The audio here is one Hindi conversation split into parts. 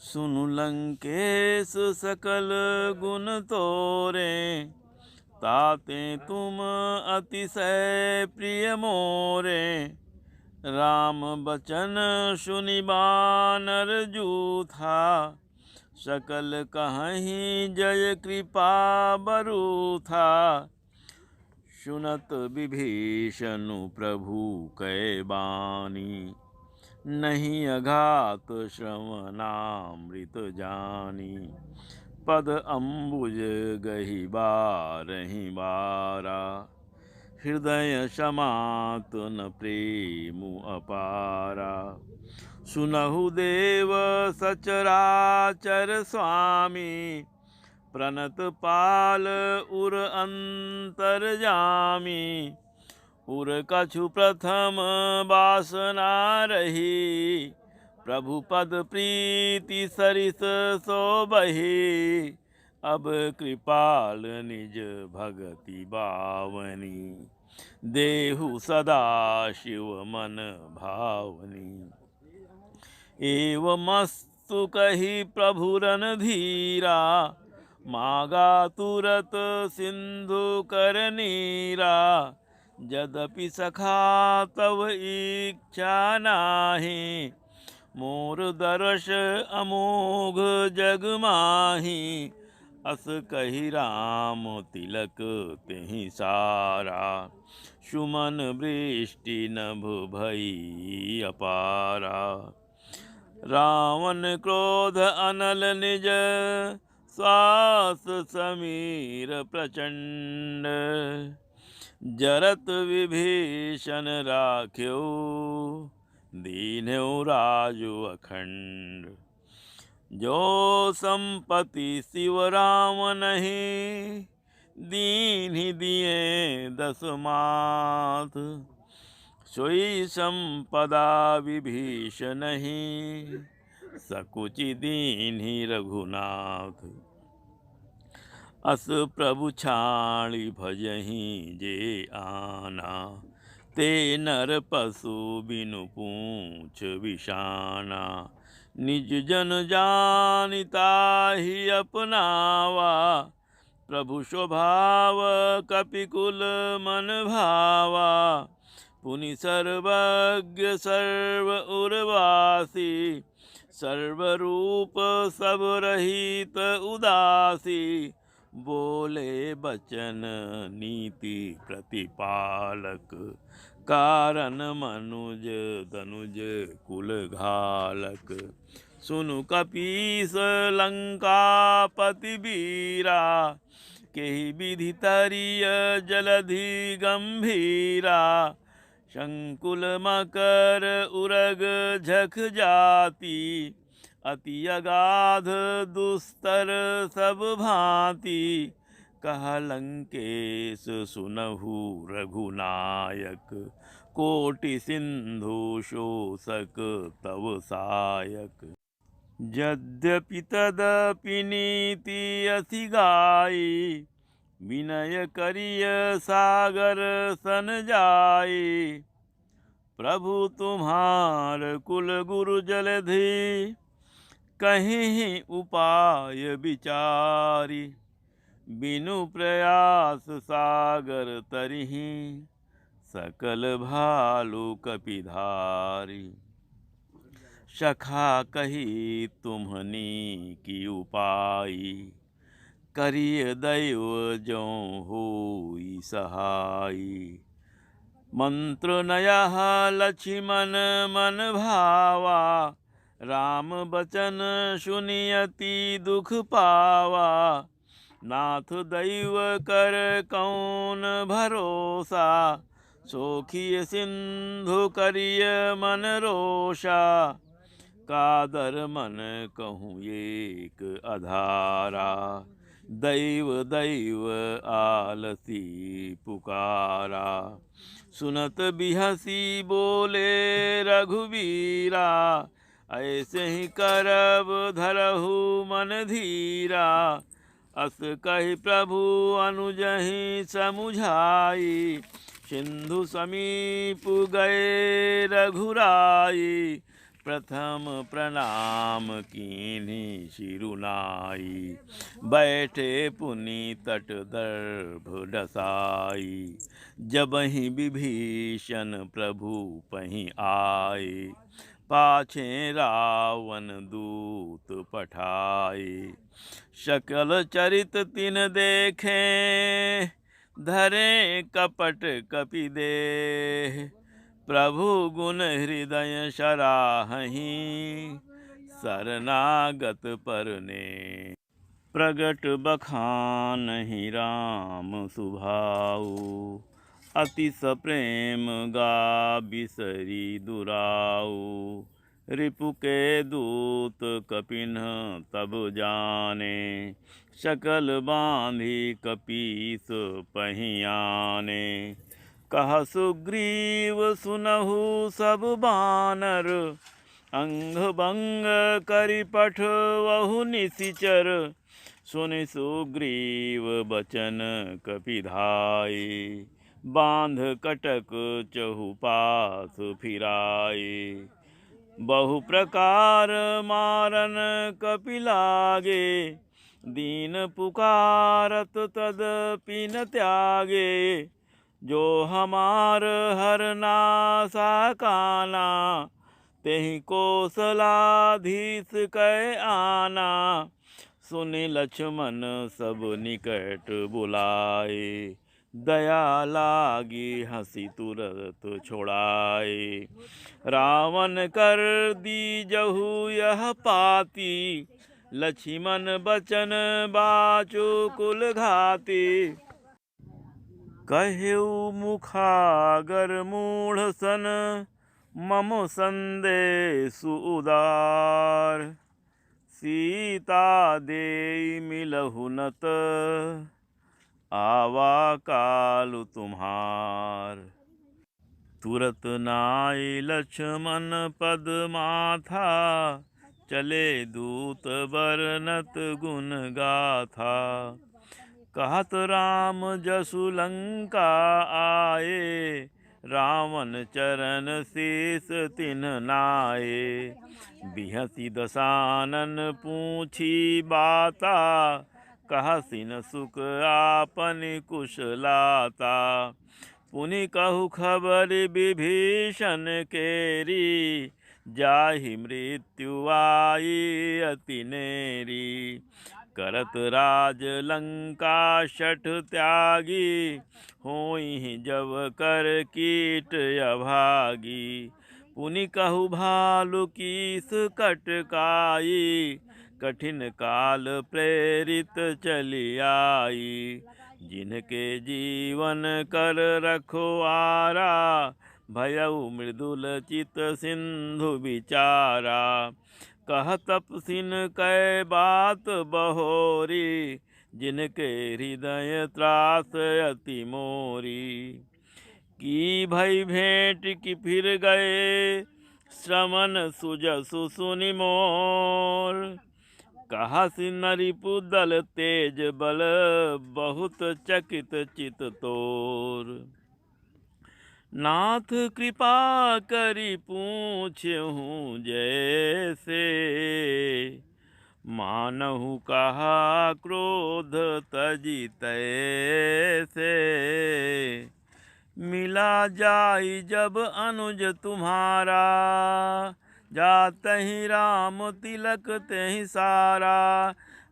सुनु लंकेश सकल गुण तोरे, ताते तुम अतिशय प्रिय मोरे। राम बचन सुनि बानर जूथा, सकल कहहीं जय कृपा बरूथा। सुनत विभीषण प्रभु कै बानी, नहीं अघात श्रवणामृत जानी। पद अम्बुज गहि बारहि बारा, हृदय समात न प्रेम अपारा। सुनहु देव सचराचर स्वामी, प्रणत पाल उर अंतर जामी। उर कछु प्रथम वासना रही, प्रभु पद प्रीति सरिस सोबही। अब कृपाल निज भगति बावनी, देहु सदा शिव मन भावनी। एवमस्तु कहि प्रभु रणधीरा, मागा तुरत सिंधु कर नीरा। यद्यपि सखा तव इच्छा नाहि, मोर दर्श अमोघ जग माहि। अस कहि राम तिलक तेहि सारा, सुमन वृष्टि नभ भई अपारा। रावण क्रोध अनल निज श्वास समीर प्रचंड। जरत विभीषण राख्यो, दीन्हु राजु अखंड। जो संपत्ति शिव राम नहीं, दीन्हि दिए दस माथ। सोई संपदा विभीषण नहीं, सकुचि दीन्हि रघुनाथ। अस प्रभु छाणि भजहि जे आना, ते नर पशु बिनु पूछ विषाना। निज जन जानि ताहि अपनावा, प्रभु स्वभाव कपिकुल मन भावा। पुनि सर्वज्ञ सर्व उर्वासी, सर्वरूप सब रहित उदासी। बोले बचन नीति प्रतिपालक, कारण मनुज तनुज कुल घालक। सुनु कपीस लंकापति वीरा, केहि विधि तरिय जलधि गंभीरा। शंकुल मकर उरग झख जाति, अति अगाध दुस्तर सब भांति। कहा लंकेश सुनहु रघुनायक, कोटि सिंधु शोषक तव सायक। यद्यपि तदपि नीति अति गाई, विनय करिय सागर सन जाई। प्रभु तुम्हार कुल गुरु जलधि, कहीं उपाय विचारी। बिनु प्रयास सागर तरिहि, सकल भालु कपिधारी। सखा कही तुम्हनी की उपाई, करिय दैव जो होई सहाई। मंत्र नयः लक्ष्मण मन भावा, राम बचन सुनियति दुख पावा। नाथ दैव कर कौन भरोसा, सोखिय सिंधु करिय मन रोषा। कादर मन कहूँ एक अधारा, दैव दैव आलसी पुकारा। सुनत बिहसी बोले रघुवीरा, ऐसे ही करब धरहु मन धीरा। अस कहि प्रभु अनुजहि समुझाई, सिंधु समीप गए रघुराई। प्रथम प्रणाम कीन्ही शिरुनाई, बैठे पुनि तट दर्भ डसाई। जबहि विभीषण प्रभु पहीं आए, पाछे रावण दूत पठाए। सकल चरित तिन देखे, धरे कपट कपि देह। प्रभु गुण हृदय सराहहीं, शरणागत पर ने। प्रगट बखानहि राम सुभाऊ, अतिश प्रेम गा बिसरी दुराऊ। रिपु के दूत कपिन तब जाने, सकल बांधी कपीस पहीं आने। कहा सुग्रीव सुनहु सब बानर, अंग भंग करि पठवहु निशिचर। सुनि सुग्रीव बचन कपिधाई, बांध कटक चहुपास फिराई। बहु प्रकार मारन कपि लागे, दीन पुकारत तदपि न त्यागे। जो हमार हरनासा काना, तेहि कौशलाधीश कै आना। सुनि लक्ष्मण सब निकट बुलाए, दया लागी हंसी तुरत छोड़ाए। रावण कर दीजहु यह पाती, लक्ष्मण बचन बाचु कुल घाती। कहेउ मुखागर मूढ़ सन, मम संदेशु उदार। सीता देई मिलहु नत, आवा कालु तुम्हार। तुरत नाई लक्ष्मण पद माथा, चले दूत बरनत गुण गाथा। कहत राम जसु लंका आए, रावण चरण शीस तिन्ह नाए। बिहसी दसानन पूछी बाता, कहसिन सुख आपन कुशलाता। पुनि कहु खबर विभीषण केरी, जाहि मृत्यु आई अति नेरी। करत राज लंका शठ त्यागी, होई जब कर कीट अभागी। पुनि कहु भालु कीस कटकाई, कठिन काल प्रेरित चली आई। जिनके जीवन कर रखवारा, भयउ मृदुल चित सिंधु विचारा। कह तपसिन कै बात बहोरी, जिनके हृदय त्रास अति मोरी। की भई भेंट की फिर गए, श्रवण सुजसु सुनि मोर। कहसि नरिपु दल तेज बल, बहुत चकित चित तोर। नाथ कृपा करि पूछहु जैसे, मानहु कहा क्रोध तजि तैसे। मिला जाई जब अनुज तुम्हारा, जातहि राम तिलक तेहि सारा।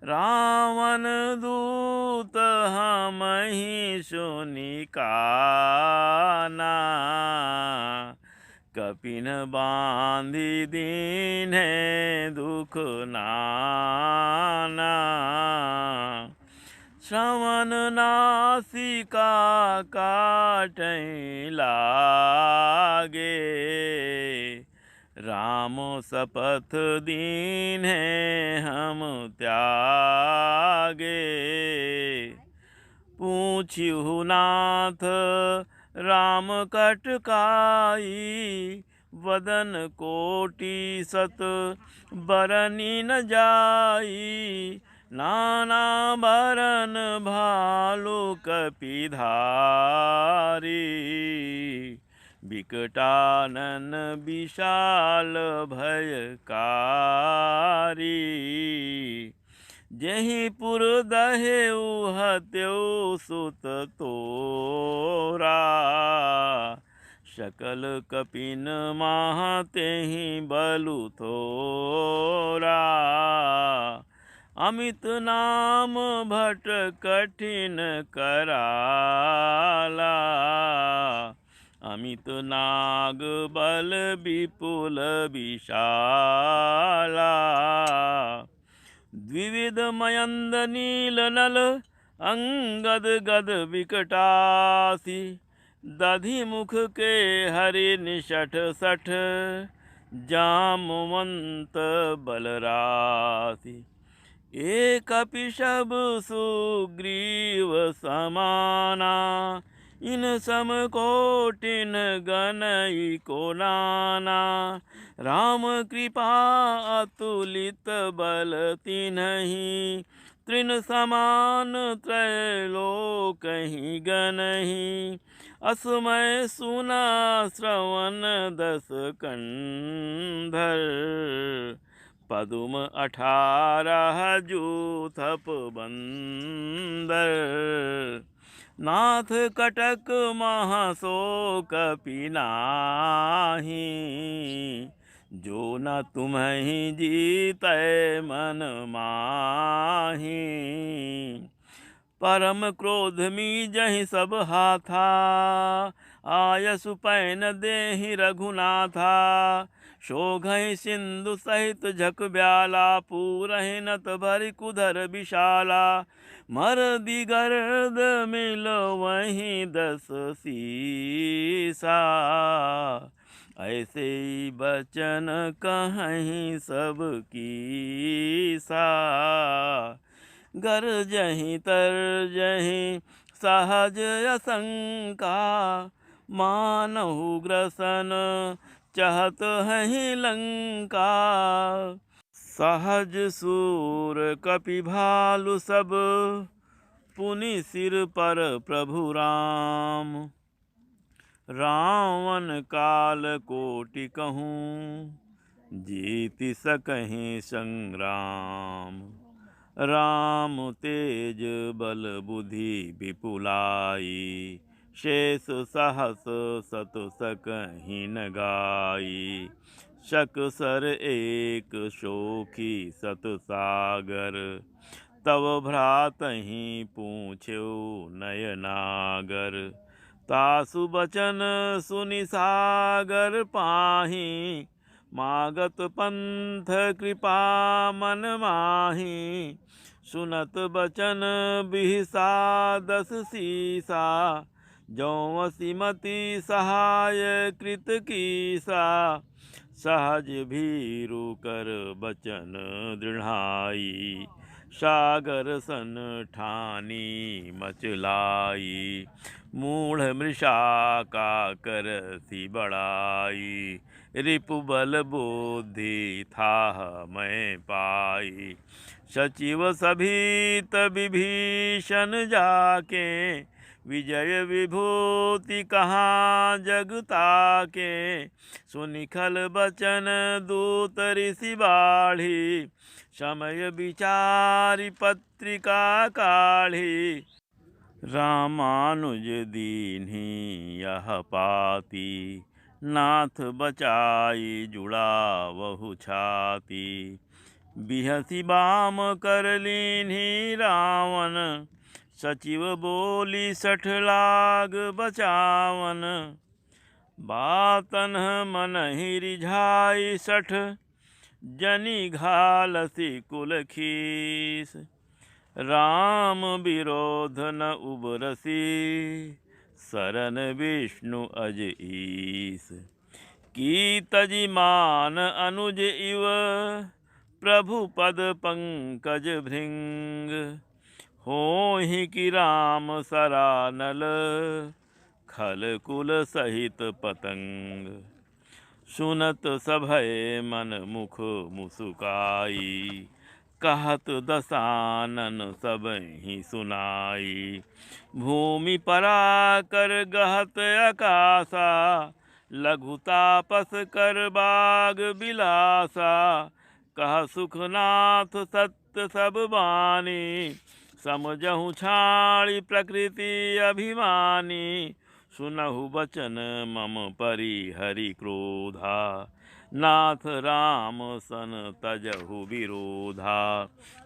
रावण दूत हमहि सुनि काना, कपिन बांधि दीन्हे दुख नाना। श्रवण नासिका काटहि लागे, राम शपथ दीन्हे हम त्यागे। पूछिहु नाथ राम कटकाई, वदन कोटि सत बरनि न जाई। नाना बरन भालु कपिधारी, विकटानन विशाल भयकारी। जेहि पुर दहेउ हत्यो सुत तोरा, सकल कपिन माह तेहि बलु थोरा। अमित नाम भट कठिन कराला, अमित नाग बल विपुल विशाला। द्विविध मयंद नील नल अंगद गद विकटासी, दधि मुख के हरि निषठ सठ, जामवंत बलरासी। एक कपिशब सुग्रीव समाना, इन सम कोटिन गनई को नाना। राम कृपा अतुलित बल तिन्हि, तृण समान त्रैलोक्यहि गनहि। असमय सुना श्रवण दस कंधर, पदुम 18 जूथप बंदर। नाथ कटक महाशोक पिनाहि, जो न तुम्हि जीतै मन माहि। परम क्रोध मीजहि सब हाथा, आयसु पैन देहि रघुनाथा। शोघहि सिंधु सहित झक ब्याला, पूरहि नत भरि कुधर विशाला। मर दिगर्द मिल वहीं 10 सीसा, ऐसे बचन कहीं सब कीसा। गरजहि तरजहि सहज असंका, मानहु ग्रसन चहत हैं लंका। सहज सूर कपि भालु सब, पुनि सिर पर प्रभु राम। रावण काल कोटि कहूँ, जीति सकहीं संग्राम। राम तेज बल बुद्धि विपुलाई, शेष सहस सत सकहीं न गाई। शक सर एक शोखी सत सागर, तव भ्रातहि पूछ्यो नयनागर। तासु बचन सुनि सागर पाहि, मागत पंथ कृपा मन माहि। सुनत बचन बिहसा 10 सीसा, जौं सिमति सहाय कृत कीसा। सहज भीरु कर बचन दृढ़ाई, सागर सन ठानी मचलाई। मूढ़ मृषा का करसी बड़ाई, रिपु बल बुद्धि थाह मैं पाई। सचिव सभीत विभीषण जाके, विजय विभूति कहाँ जग ताके। सुनिखल बचन दूत ऋषि बाढ़ी, समय विचारि पत्रिका काढ़ी। रामानुज दीन्ही यह पाती, नाथ बचाई जुड़ावहु छाती। बिहसी बाम कर लीन्ही रावण, सचिव बोली 60 लाग बचावन। बातन मनहि रिझाई 60, जनि घालसी कुल खीस। राम विरोध न उबरसी, शरण विष्णु अज ईस। की तजि मान अनुज इव, प्रभु पद पंकज भृंग। होहि कि राम सरानल, खल कुल सहित पतंग। सुनत सभय मन मुख मुसुकाई, कहत दसानन सबहि सुनाई। भूमि पराकर गहत आकाशा, लघु तापस कर बाग बिलासा, कह सुखनाथ सत्य सब बानी, समझहु छाड़ी प्रकृति अभिमानी, सुनहु बचन मम परि हरि क्रोधा, नाथ राम सन तजहु विरोधा,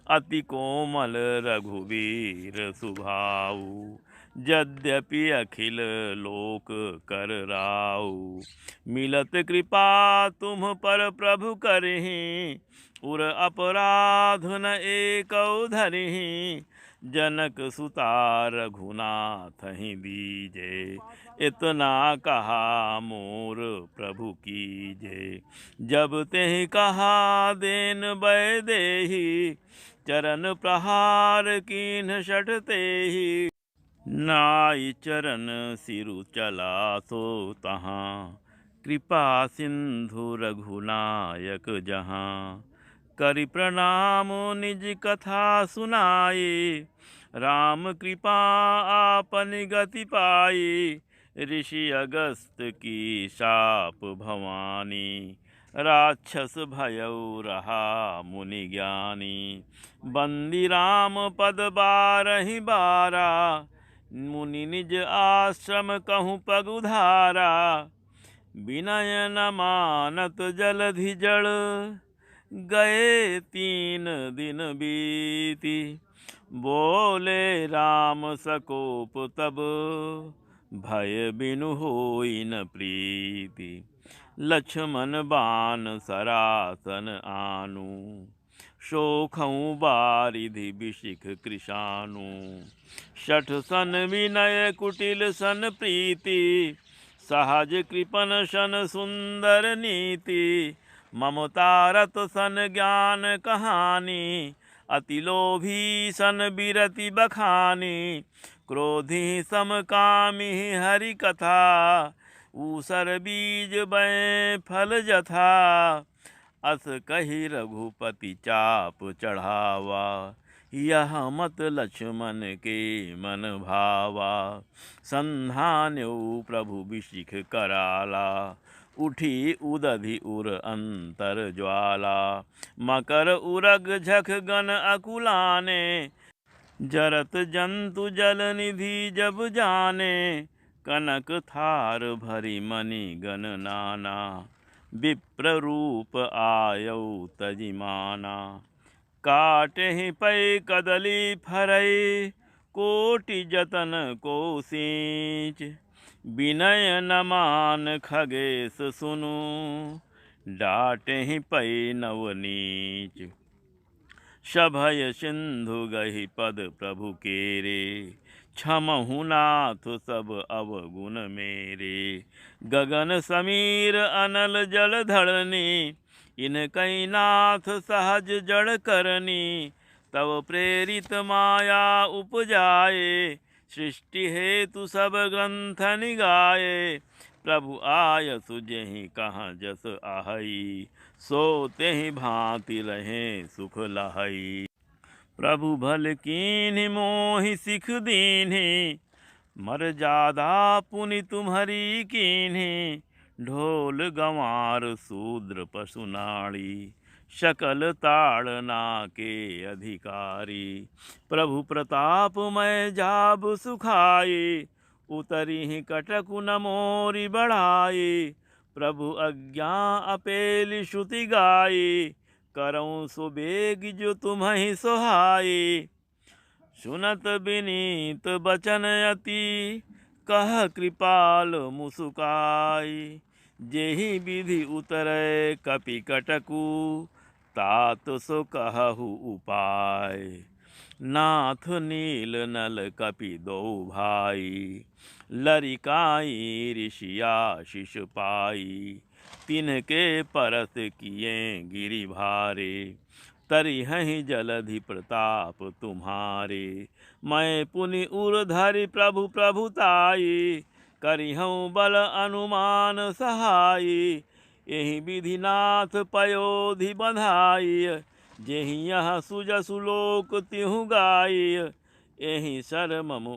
अति कोमल रघुवीर सुभाऊ, यद्यपि अखिल लोक कर राऊ, मिलत कृपा तुम पर प्रभु करहि, उर अपराध न एकौ धरिहि, जनक सुता रघुनाथ ही दीजे, इतना कहा मोर प्रभु कीजे, जब तेहि कहा देन बै देहि, चरण प्रहार कीन्ह शठ तेहि, नाई चरण सिरु चला सो तहाँ, कृपा सिंधु रघुनायक जहाँ, करि प्रणाम निज कथा सुनाई, राम कृपा आपन गति पाई, ऋषि अगस्त की शाप भवानी, राक्षस भयउ रहा मुनि ज्ञानी, बंदी राम पद बारहि बारा, मुनि निज आश्रम कहूँ पग उधारा, विनय न मानत जलधि जड़, गए 3 दिन बीती, बोले राम सकोप तब, भय बिनु होई न प्रीति, लक्ष्मण बाण सरासन आनु, शोखऊँ बारिधि बिशिख कृशानु, शठ सन विनय कुटिल सन प्रीति, सहज कृपन सन सुंदर नीति, ममता रत सन ज्ञान कहानी, अति लोभी सन बिरति बखानी, क्रोधी सम कामी हरि कथा, ऊसर बीज बै फल जथा, अस कही रघुपति चाप चढ़ावा, यह मत लक्ष्मण के मन भावा, संधान्यौ प्रभु बिशिख कराला, उठी उदधि उर अंतर ज्वाला, मकर उरग झख गन अकुलाने, जरत जंतु जल निधि जब जाने, कनक थार भरी मणि गण नाना, विप्र रूप आयौ तजिमाना, काटेहि पै कदली फरई, कोटि जतन को सींच, विनय न मान खगेश सुनु, डांटेहि पै नवनीच, सभय सिंधु गहि पद प्रभु केरे, क्षमहु नाथ सब अवगुण मेरे, गगन समीर अनल जल धरनी, इनकै नाथ सहज जड़ करनी, तव प्रेरित माया उपजाए, सृष्टि हेतु सब ग्रंथ निगाए, प्रभु आयसु जेहि कहाँ जस आहई, सो तेहि भांति रहे सुख लहई, प्रभु भल कीन्हि मोहि सिख दीन्हि, मर्यादा पुनि तुम्हरी कीन्हि, ढोल गंवार शूद्र पशु नाड़ी, सकल ताड़ना के अधिकारी, प्रभु प्रताप मैं जाब सुखाई, उतरी कटकु न मोरी बढ़ाई, प्रभु आज्ञा अपेलि श्रुति गाई, करऊँ सुबेग जो तुम्हि सोहाई, सुनत विनीत बचन अति, कह कृपाल मुसुकाई, जेहि विधि उतरै कपि कटकु, तात सो कहु उपाय, नाथ नील नल कपि दो भाई, लरिकाई ऋषिया शिष पाई, तिनके परस किए गिरि भारे, तरिहहि जलधि प्रताप तुम्हारे, मैं पुनि उर धरि प्रभु प्रभुताई, करिहऊँ बल अनुमान सहाई, एहि विधि नाथ पयोधि बंधाई, जेहि यह सुजसु लोक तिहु गाई, एहि सर मम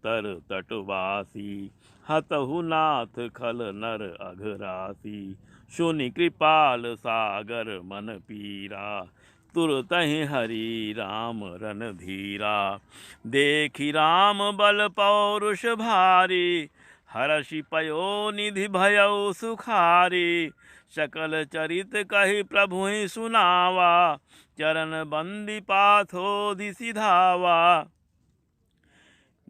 तर तटवासी। हतहु नाथ खल नर अघरासी। सुनि कृपाल सागर मन पीरा। तुरतहि हरि राम रणधीरा। देखि राम बल पौरुष भारी। हरषि पयोनिधि भयउ सुखारी। सकल चरित कहि प्रभुहि सुनावा। चरण बंदी पाथोधि सिधावा।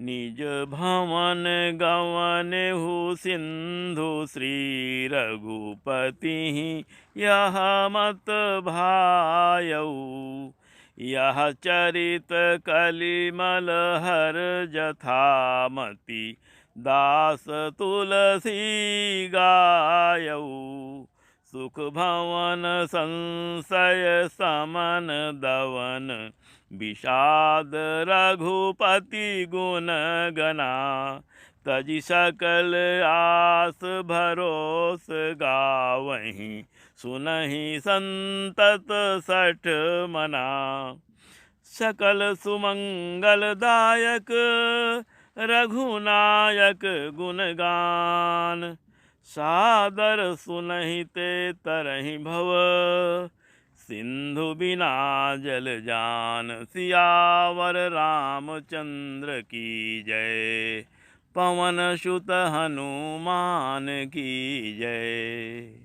निज भवन गवनेहु सिंधु श्री रघुपति यह मत भायऊ। यह चरित कलिमल हर जथामति दास तुलसी गायऊ। सुख भवन संशय समन दवन। विषाद रघुपति गुण गना। तजि सकल आस भरोस गावहीं। सुनहि संतत सठ मना। सकल सुमंगल दायक रघुनायक गुणगान। सादर सुनहि ते तरहि भव। सिंधु बिना जल जान। सियावर रामचंद्र की जय। पवन सुत हनुमान की जय।